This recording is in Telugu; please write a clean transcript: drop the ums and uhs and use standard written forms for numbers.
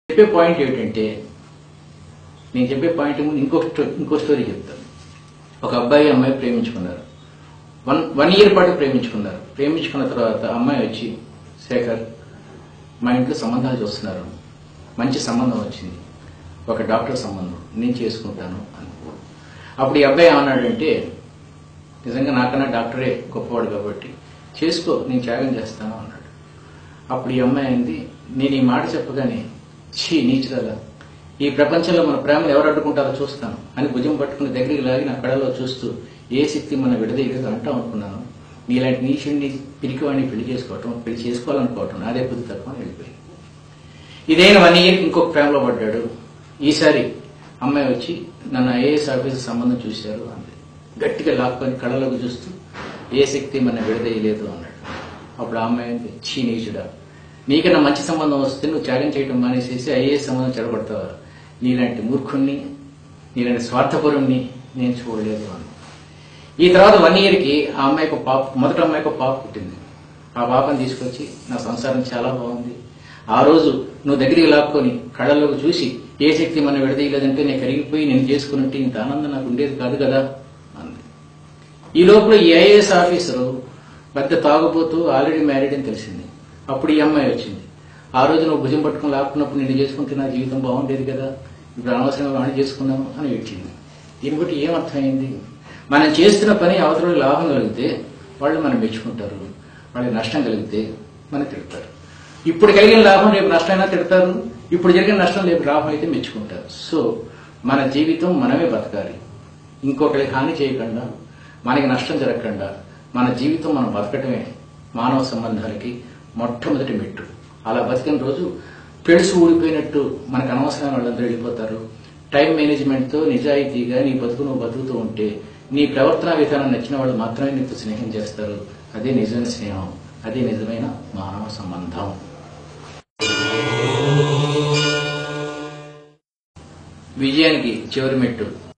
చెప్పే పాయింట్ ఏమిటంటే, నేను చెప్పే పాయింట్ ముందు ఇంకో స్టోరీ చెప్తాను. ఒక అబ్బాయి అమ్మాయి ప్రేమించుకున్నారు. వన్ ఇయర్ పాటు ప్రేమించుకున్నారు. ప్రేమించుకున్న తర్వాత అమ్మాయి వచ్చి, శేఖర్ మా ఇంట్లో సంబంధాలు చూస్తున్నారు, మంచి సంబంధం వచ్చింది, ఒక డాక్టర్ సంబంధం, నేను చేసుకుంటాను అని. అప్పుడు ఈ అబ్బాయి ఏమన్నాడంటే, నిజంగా నాకన్నా డాక్టరే గొప్పవాడు కాబట్టి చేసుకో, నేను త్యాగం చేస్తాను అన్నాడు. అప్పుడు ఈ అమ్మాయి అయింది, నేను ఈ మాట చెప్పగానే ఛీ నీచురాలా, ఈ ప్రపంచంలో మన ప్రేమను ఎవరు అడ్డుకుంటారో చూస్తాను అని భుజం పట్టుకుని దగ్గరికి లాగి నా కళలో చూస్తూ ఏ శక్తి మన విడదీయలేదు అంటాం అనుకున్నాను. నీలాంటి నీచుడిని పిరికివాడిని పెళ్లి చేసుకోవాలనుకోవటం నాదే బుద్ధి తక్కువ అని వెళ్ళిపోయింది. ఇదైన 1 ఇయర్ ఇంకొక ప్రేమలో పడ్డాడు. ఈసారి అమ్మాయి వచ్చి నన్ను ఐఏఎస్ ఆఫీసర్ సంబంధం చూశారు అంది. గట్టిగా లాక్కొని కళ్ళలోకి చూస్తూ ఏ శక్తి మన విడదీయలేదు అన్నాడు. అప్పుడు ఆ అమ్మాయి ఛీ నీచుడా, నీకన్నా మంచి సంబంధం వస్తే నువ్వు త్యాగం చేయడం మానేసేసి ఐఏఎస్ సంబంధం చెడగొడతావా, నీలాంటి మూర్ఖుణ్ణి నీలాంటి స్వార్థపరుణ్ణి నేను చూడలేదు అని. ఈ తర్వాత 1 ఇయర్కి ఆ అమ్మాయికి మొదటి అమ్మాయికి పాప పుట్టింది. ఆ పాపను తీసుకొచ్చి నా సంసారం చాలా బాగుంది, ఆ రోజు నువ్వు దగ్గరికి లాక్కొని కళ్ళలోకి చూసి ఏ శక్తి మనం విడదీయలేదంటే నేను కరిగిపోయి నేను చేసుకున్నట్టు ఇంత ఆనందం నాకు ఉండేది కాదు కదా అంది. ఈ లోపల ఈ ఐఏఎస్ ఆఫీసరు పెద్ద తాగుబోతూ ఆల్రెడీ మ్యారీడ్ అని తెలిసింది. అప్పుడు ఈ అమ్మాయి వచ్చింది, ఆ రోజు నువ్వు భుజం పట్టుకుని లాక్కున్నప్పుడు నేను చేసుకుంటే నా జీవితం బాగుండేది కదా, ఇప్పుడు అనవసరంగా వాణి చేసుకున్నాను అని ఏడ్చింది. దీన్ని బట్టి ఏమర్థమైంది, మనం చేస్తున్న పని అవతల లాభం కలిగితే వాళ్ళు మనం మెచ్చుకుంటారు, వాళ్ళకి నష్టం కలిగితే మనం తిడతారు. ఇప్పుడు కలిగిన లాభం రేపు నష్టమైనా తిడతారు, ఇప్పుడు జరిగిన నష్టం రేపు లాభం అయితే మెచ్చుకుంటారు. సో మన జీవితం మనమే బతకాలి, ఇంకొకరికి హాని చేయకుండా, మనకి నష్టం జరగకుండా మన జీవితం మనం బతకటమే మానవ సంబంధాలకి మొట్టమొదటి మెట్టు. అలా బతికిన రోజు పెడుసు ఊడిపోయినట్టు మనకు అనవసరమైన వాళ్ళందరూ వెళ్ళిపోతారు. టైం మేనేజ్మెంట్తో నిజాయితీగా నీ బతుకు నువ్వు బతుకుతూ ఉంటే నీ ప్రవర్తన విధానం నచ్చిన వాళ్ళు మాత్రమే నీతో స్నేహం చేస్తారు. అదే నిజమైన స్నేహం, అదే నిజమైన మానవ సంబంధం. విజయానికి చివరి మెట్టు